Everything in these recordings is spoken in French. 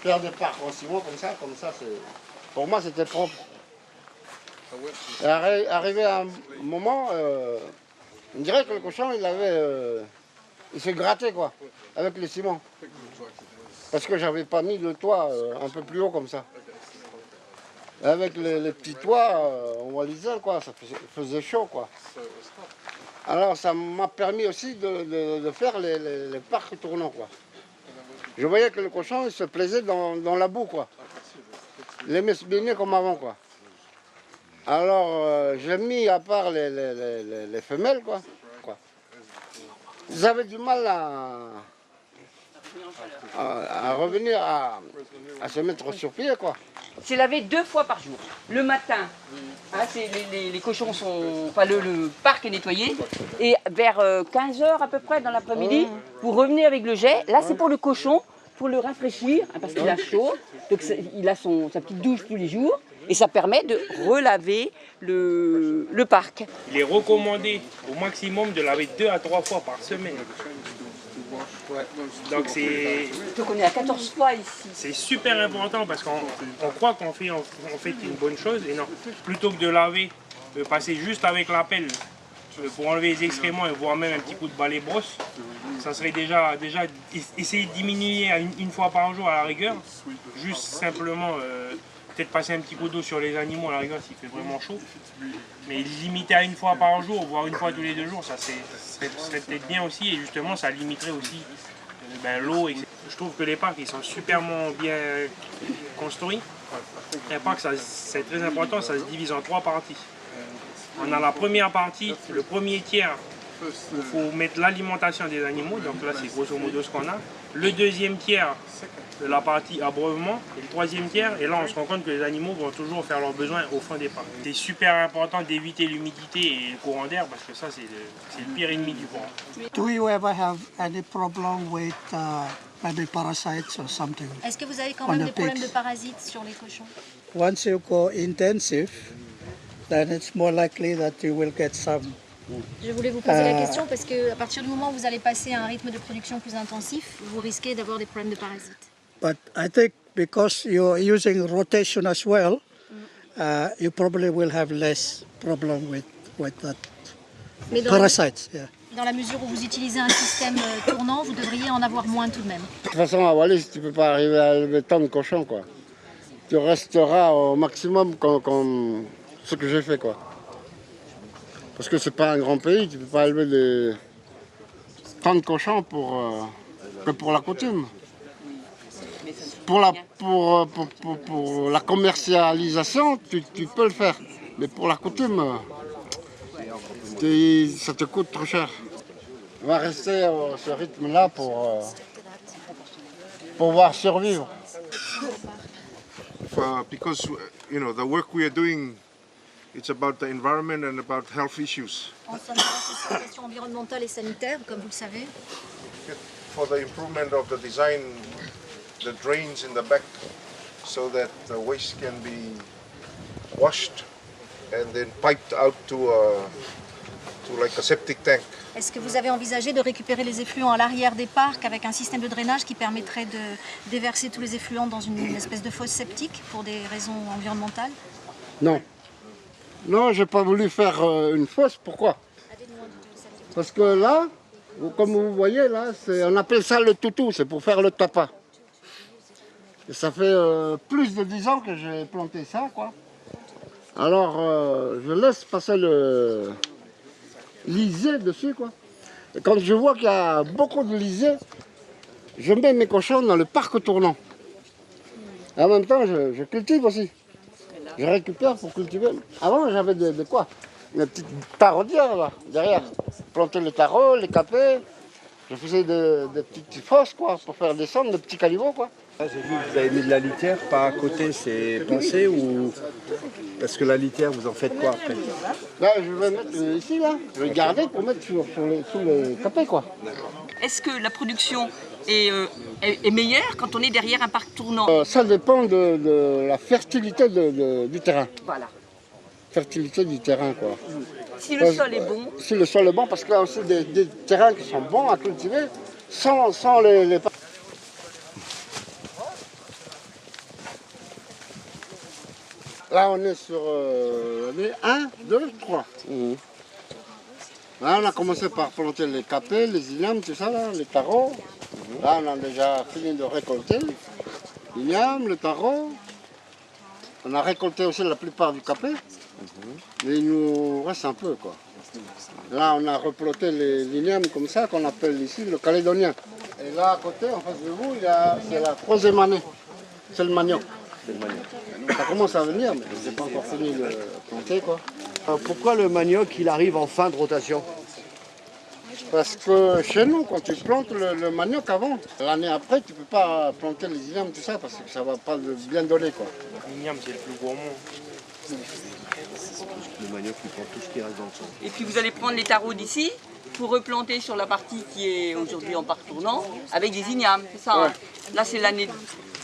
Faire des parcs en ciment comme ça, pour moi c'était propre. Et arrivé à un moment, on dirait que le cochon il se grattait quoi, avec le ciment. Parce que j'avais pas mis le toit un peu plus haut comme ça. Et avec les petits toits, on wallisait quoi, ça faisait chaud quoi. Alors ça m'a permis aussi de faire les parcs tournants quoi. Je voyais que le cochon il se plaisait dans la boue quoi. Il aimait se baigner comme avant quoi. Alors j'ai mis à part les femelles quoi. Ils avaient du mal à revenir à se mettre sur pied quoi. C'est lavé 2 fois par jour. Le matin, hein, les cochons sont... Enfin, le parc est nettoyé. Et vers 15 h à peu près dans l'après-midi, vous revenez avec le jet. Là, c'est pour le cochon, pour le rafraîchir, hein, parce qu'il a chaud. Donc, il a sa petite douche tous les jours. Et ça permet de relaver le parc. Il est recommandé au maximum de laver 2 à 3 fois par semaine. Donc on est à 14 fois ici. C'est super important parce qu'on croit qu'on fait une bonne chose et non. Plutôt que de laver, passer juste avec la pelle pour enlever les excréments et voire même un petit coup de balai brosse, ça serait déjà essayer de diminuer à une fois par jour à la rigueur. Juste simplement peut-être passer un petit coup d'eau sur les animaux à la rigueur s'il fait vraiment chaud. Mais limiter à une fois par jour, voire une fois tous les 2 jours, ça serait peut-être bien aussi. Et justement, ça limiterait aussi l'eau. Je trouve que les parcs ils sont superment bien construits. Les parcs, c'est très important, ça se divise en 3 parties. On a la première partie, le premier tiers, où il faut mettre l'alimentation des animaux. Donc là, c'est grosso modo ce qu'on a. Le deuxième tiers, de la partie abreuvement, et le troisième tiers, et là on se rend compte que les animaux vont toujours faire leurs besoins au fond des parcs. C'est super important d'éviter l'humidité et le courant d'air parce que ça c'est le pire ennemi du courant. Do you ever have any problem with maybe parasites or something? Est-ce que vous avez quand même des problèmes de parasites sur les cochons? Once you go intensive, then it's more likely that you will get some. Je voulais vous poser la question parce qu'à partir du moment où vous allez passer à un rythme de production plus intensif, vous risquez d'avoir des problèmes de parasites. But I think because you're using rotation as well, you probably will have less problem with that parasites. Yeah. Dans la mesure où vous utilisez un système tournant, vous devriez en avoir moins tout de même. De toute façon, à Wallis, tu ne peux pas arriver à élever tant de cochons quoi. Tu resteras au maximum comme ce que j'ai fait quoi. Parce que c'est pas un grand pays, tu ne peux pas élever tant de cochons que pour la coutume. Pour la commercialisation, tu peux le faire. Mais pour la coutume, ça te coûte trop cher. On va rester à ce rythme-là pour pouvoir survivre. Because the work we are doing, it's about the environment and about health issues. En somme, c'est une question environnementale et sanitaire, comme vous le savez. For the improvement of the design, the drains in the back, so that the waste can be washed and then piped out to like a septic tank. Est-ce que vous avez envisagé de récupérer les effluents à l'arrière des parcs avec un système de drainage qui permettrait de déverser tous les effluents dans une espèce de fosse septique pour des raisons environnementales? Non. Non, j'ai pas voulu faire une fosse. Pourquoi? Parce que là, comme vous voyez, là, on appelle ça le toutou, c'est pour faire le tapas. Et ça fait plus de 10 ans que j'ai planté ça, quoi. Alors, je laisse passer le lisier dessus, quoi. Et quand je vois qu'il y a beaucoup de lisier, je mets mes cochons dans le parc tournant. Et en même temps, je cultive aussi. Je récupère pour cultiver. Avant, j'avais de quoi? Une petite taraudière, là, derrière. Planter le tarot, les capets. Je faisais des petites fosses, quoi, pour faire descendre des petits caniveaux, quoi. J'ai vu que vous avez mis de la litière, pas à côté, c'est pensé ou... Parce que la litière, vous en faites quoi après? Là, je vais mettre ici, là. Je vais garder pour mettre sous les capets, quoi. Est-ce que la production est meilleure quand on est derrière un parc tournant? Ça dépend de la fertilité du terrain. Voilà. Fertilité du terrain, quoi. Si le sol est bon. Si le sol est bon, parce qu'il y a aussi des terrains qui sont bons à cultiver sans les Là, on est sur l'année 1, 2, 3. Là, on a commencé par planter les capets, les ignames, tout ça, là, les tarots. Là, on a déjà fini de récolter l'igname, le taro. On a récolté aussi la plupart du capet. Mais il nous reste un peu, quoi. Là, on a replanté l'igname comme ça, qu'on appelle ici le calédonien. Et là, à côté, en face de vous, c'est la 3e année. C'est le manioc. Ça commence à venir, mais c'est pas encore fini de planter, quoi. Pourquoi le manioc, il arrive en fin de rotation? Parce que chez nous, quand tu plantes le manioc avant, l'année après, tu peux pas planter les ignames, tout ça, parce que ça va pas bien donner, quoi. L'igname, c'est le plus gourmand. Le manioc, il prend tout ce qui reste dans le sol. Et puis vous allez prendre les tarots d'ici pour replanter sur la partie qui est aujourd'hui en parc tournant avec des ignames, c'est ça, hein? Là c'est l'année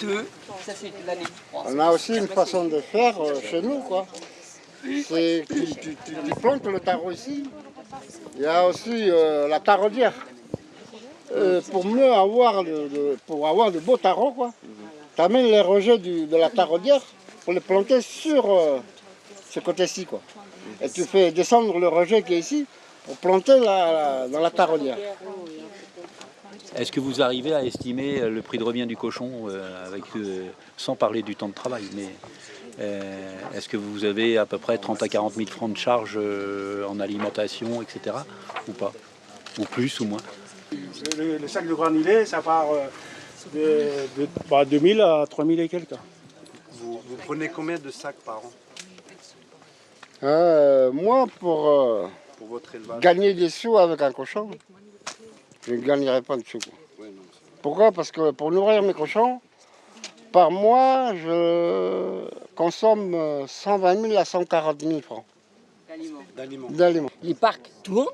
2, ça c'est l'année 3. On a aussi une façon de faire chez nous, quoi. C'est tu plantes le taro ici. Il y a aussi la taraudière. Pour mieux avoir pour avoir de beaux tarots, quoi. Tu amènes les rejets de la taraudière pour les planter sur ce côté-ci, quoi. Et tu fais descendre le rejet qui est ici pour planter dans la taraudière. Est-ce que vous arrivez à estimer le prix de revient du cochon sans parler du temps de travail, mais est-ce que vous avez à peu près 30 à 40 000 francs de charge en alimentation, etc. ou pas? Ou plus ou moins? Le sac de granulés, ça part de 2000 à 3000 et quelques. Vous prenez combien de sacs par an Moi, pour votre élevage? gagner des sous avec un cochon, je ne gagnerai pas de sous. Pourquoi? Parce que pour nourrir mes cochons, par mois, je consomme 120 000 à 140 000 francs d'aliments. Les parcs tournent,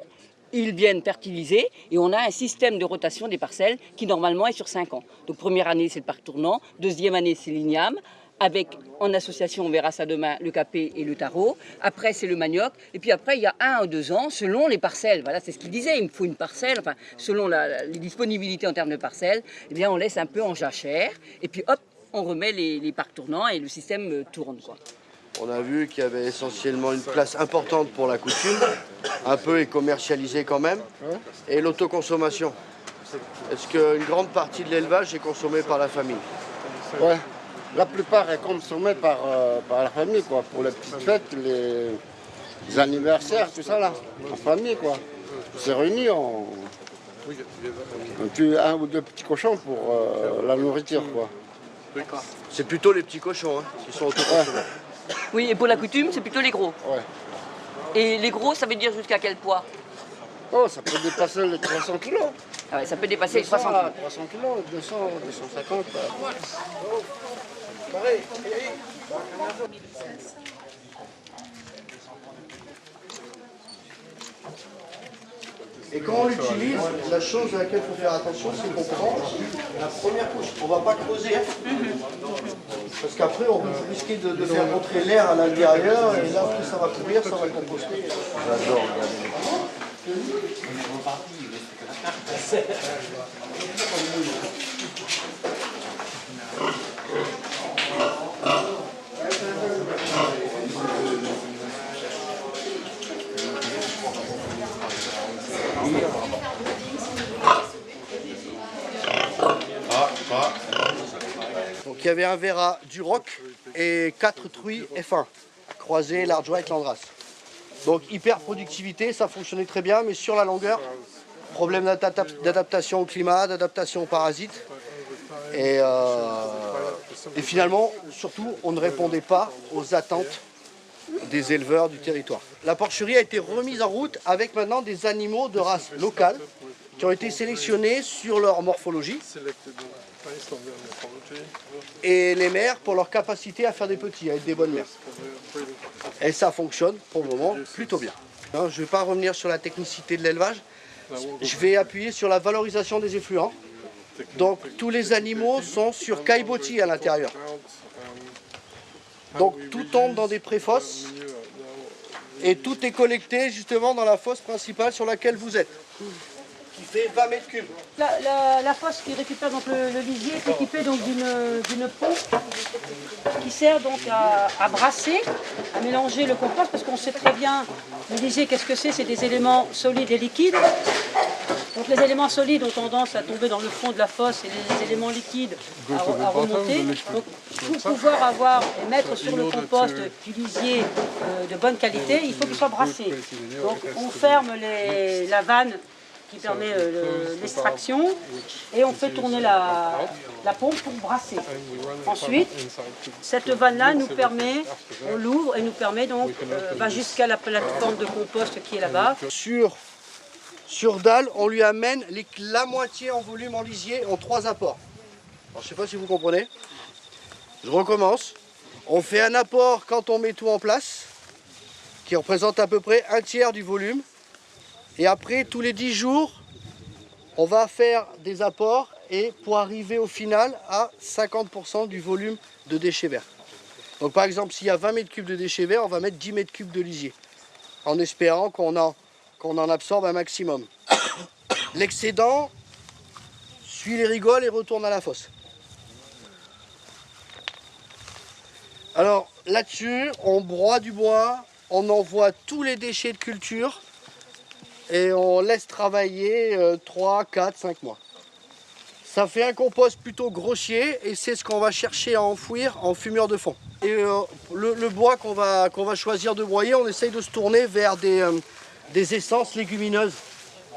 ils viennent fertiliser et on a un système de rotation des parcelles qui normalement est sur 5 ans. Donc première année c'est le parc tournant, deuxième année c'est l'igname, avec en association, on verra ça demain, le capet et le taro. Après c'est le manioc et puis après il y a 1 ou 2 ans selon les parcelles. Voilà, c'est ce qu'il disait, il me faut une parcelle, enfin selon les disponibilités en termes de parcelles, eh bien on laisse un peu en jachère et puis hop, on remet les parcs tournants et le système tourne, quoi. On a vu qu'il y avait essentiellement une place importante pour la coutume, un peu est commercialisée quand même, et l'autoconsommation. Est-ce qu'une grande partie de l'élevage est consommée par la famille? Ouais. La plupart est consommée par la famille, quoi, pour les petites fêtes, les anniversaires, tout ça là, en famille, quoi. On s'est réunis, on tue 1 ou 2 petits cochons pour la nourriture, quoi. C'est plutôt les petits cochons hein, qui sont autoconsommés. Oui, et pour la coutume, c'est plutôt les gros. Ouais. Et les gros, ça veut dire jusqu'à quel poids? Oh, ça peut dépasser les 300 kilos. Ah ouais, ça peut dépasser les 300 kilos. 300 kilos, 200, 250. Et quand on l'utilise, la chose à laquelle il faut faire attention, c'est qu'on prend la première couche. On ne va pas creuser, hein, parce qu'après on risque de faire rentrer l'air à l'intérieur, et là plus ça va courir, ça va composter. J'adore Donc il y avait un Vera Duroc et 4 truies F1, croisées large white Landras. Donc hyper productivité, ça fonctionnait très bien, mais sur la longueur, problème d'adaptation au climat, d'adaptation aux parasites. Et finalement, surtout, on ne répondait pas aux attentes des éleveurs du territoire. La porcherie a été remise en route avec maintenant des animaux de race locale qui ont été sélectionnés sur leur morphologie et les mères pour leur capacité à faire des petits, à être des bonnes mères. Et ça fonctionne pour le moment plutôt bien. Je ne vais pas revenir sur la technicité de l'élevage, je vais appuyer sur la valorisation des effluents. Donc tous les animaux sont sur caillebotis à l'intérieur. Donc tout tombe dans des pré-fosses et tout est collecté justement dans la fosse principale sur laquelle vous êtes. qui fait 20 mètres cubes. La fosse qui récupère donc le lisier est équipée donc d'une pompe qui sert donc à brasser, à mélanger le compost, parce qu'on sait très bien, le lisier, qu'est-ce que c'est? C'est des éléments solides et liquides. Donc les éléments solides ont tendance à tomber dans le fond de la fosse et les éléments liquides à remonter. Donc pour pouvoir avoir et mettre sur le compost du lisier de bonne qualité, il faut qu'il soit brassé. Donc on ferme la vanne qui permet l'extraction et on fait tourner la pompe pour brasser. Ensuite, cette vanne-là nous permet, on l'ouvre et nous permet donc jusqu'à la plateforme de compost qui est là-bas. Sur dalle, on lui amène la moitié en volume en lisier en 3 apports. Alors, je ne sais pas si vous comprenez. Je recommence. On fait un apport quand on met tout en place, qui représente à peu près 1/3 du volume. Et après, tous les 10 jours, on va faire des apports et pour arriver au final à 50% du volume de déchets verts. Donc par exemple, s'il y a 20 mètres cubes de déchets verts, on va mettre 10 mètres cubes de lisier, en espérant qu'on en absorbe un maximum. L'excédent suit les rigoles et retourne à la fosse. Alors là-dessus, on broie du bois, on envoie tous les déchets de culture et on laisse travailler 3, 4, 5 mois. Ça fait un compost plutôt grossier et c'est ce qu'on va chercher à enfouir en fumure de fond. Et le bois qu'on va choisir de broyer, on essaye de se tourner vers des essences légumineuses,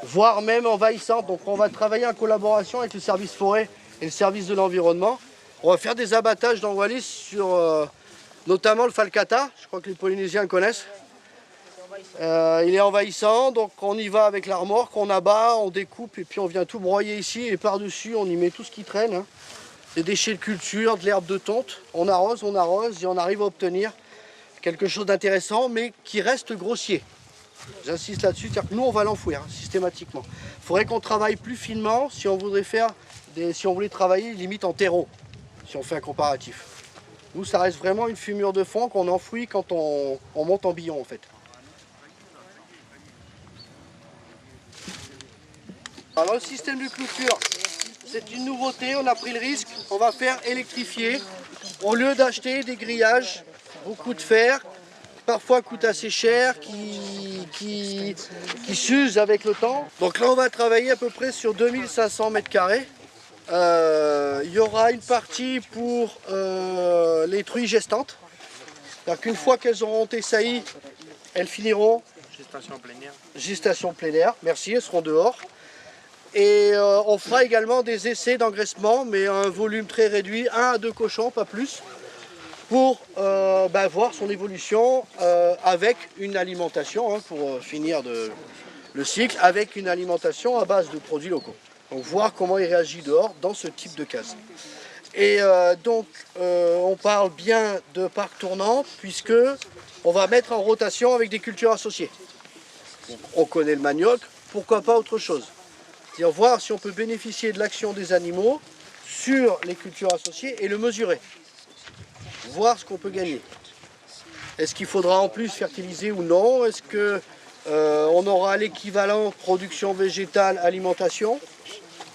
voire même envahissantes. Donc on va travailler en collaboration avec le service forêt et le service de l'environnement. On va faire des abattages dans Wallis sur notamment le falcata, je crois que les Polynésiens le connaissent. Il est envahissant, donc on y va avec la remorque, on abat, on découpe et puis on vient tout broyer ici et par-dessus on y met tout ce qui traîne. Hein. Des déchets de culture, de l'herbe de tonte, on arrose et on arrive à obtenir quelque chose d'intéressant mais qui reste grossier. J'insiste là-dessus, c'est-à-dire que nous on va l'enfouir systématiquement. Il faudrait qu'on travaille plus finement si on voulait travailler limite en terreau, si on fait un comparatif. Nous ça reste vraiment une fumure de fond qu'on enfouit quand on monte en billon en fait. Alors le système de clôture, c'est une nouveauté, on a pris le risque, on va faire électrifier. Au lieu d'acheter des grillages, beaucoup de fer, parfois coûte assez cher, qui s'usent avec le temps. Donc là on va travailler à peu près sur 2500 mètres carrés. Il y aura une partie pour les truies gestantes. C'est-à-dire qu'une fois qu'elles auront essailli, elles finiront. Gestation plein air. Gestation plein air, merci, elles seront dehors. Et on fera également des essais d'engraissement, mais à un volume très réduit, 1 à 2 cochons, pas plus, pour voir son évolution avec une alimentation, hein, pour finir le cycle, avec une alimentation à base de produits locaux. Donc voir comment il réagit dehors dans ce type de case. Et donc on parle bien de parc tournant, puisque on va mettre en rotation avec des cultures associées. Donc, on connaît le manioc, pourquoi pas autre chose? C'est-à-dire voir si on peut bénéficier de l'action des animaux sur les cultures associées et le mesurer. Voir ce qu'on peut gagner. Est-ce qu'il faudra en plus fertiliser ou non? Est-ce qu'on aura l'équivalent production végétale, alimentation?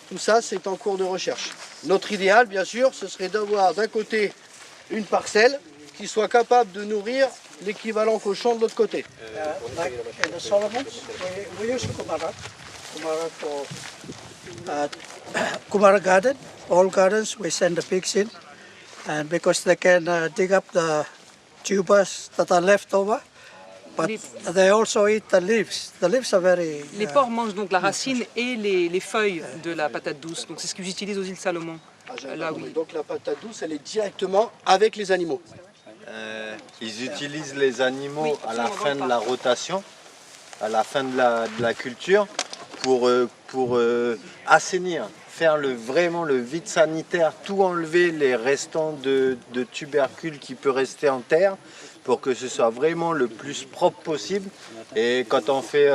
Tout ça, c'est en cours de recherche. Notre idéal, bien sûr, ce serait d'avoir d'un côté une parcelle qui soit capable de nourrir l'équivalent cochon de l'autre côté. Like in the Solomons, we use Kumara for Kumara garden. All gardens we send the pigs in, and because they can dig up the tubers that are left over, but they also eat the leaves. The leaves are very. Les porcs mangent donc la racine et les feuilles de la patate douce. Donc c'est ce qu'ils utilisent aux îles Salomon. Là, oui. Donc la patate douce, elle est directement avec les animaux. Ils utilisent les animaux à la fin de la rotation, à la fin de la culture, pour assainir, faire vraiment le vide sanitaire, tout enlever les restants de tubercules qui peut rester en terre, pour que ce soit vraiment le plus propre possible. Et quand on fait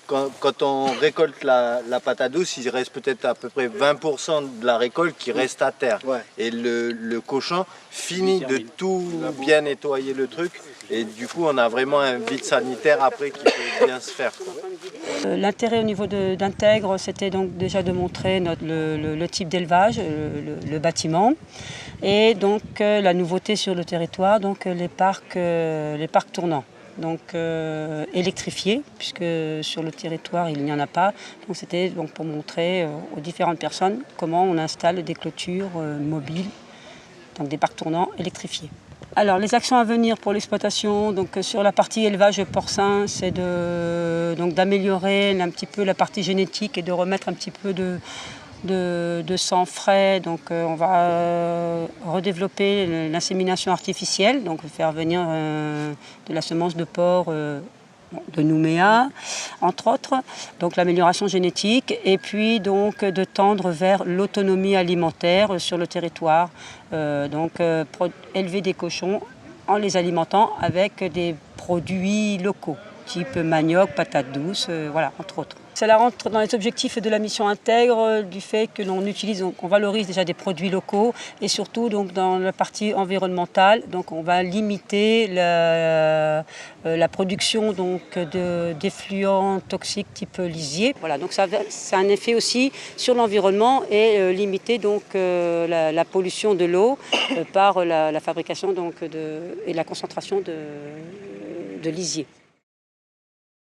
quand on récolte la patate douce, il reste peut-être à peu près 20% de la récolte qui reste à terre. Ouais. Et le cochon finit de tout bien nettoyer le truc. Et du coup, on a vraiment un vide sanitaire après qui peut bien se faire. L'intérêt au niveau d'Intègre, c'était donc déjà de montrer le type d'élevage, le bâtiment, et donc la nouveauté sur le territoire, donc les parcs tournants. Donc électrifiés, puisque sur le territoire il n'y en a pas. Donc c'était donc pour montrer aux différentes personnes comment on installe des clôtures mobiles, donc des parcs tournants électrifiés. Alors les actions à venir pour l'exploitation, donc sur la partie élevage porcin, c'est d'améliorer un petit peu la partie génétique et de remettre un petit peu de sang frais. Donc on va redévelopper l'insémination artificielle, donc faire venir de la semence de porc de Nouméa, entre autres, donc l'amélioration génétique, et puis donc de tendre vers l'autonomie alimentaire sur le territoire, élever des cochons en les alimentant avec des produits locaux, type manioc, patate douce, voilà, entre autres. Cela rentre dans les objectifs de la mission Intègre, du fait que l'on utilise, on valorise déjà des produits locaux, et surtout donc dans la partie environnementale, donc on va limiter la production d'effluents toxiques type lisier. Voilà, donc ça a un effet aussi sur l'environnement et limiter donc la pollution de l'eau par la fabrication donc et la concentration de lisier.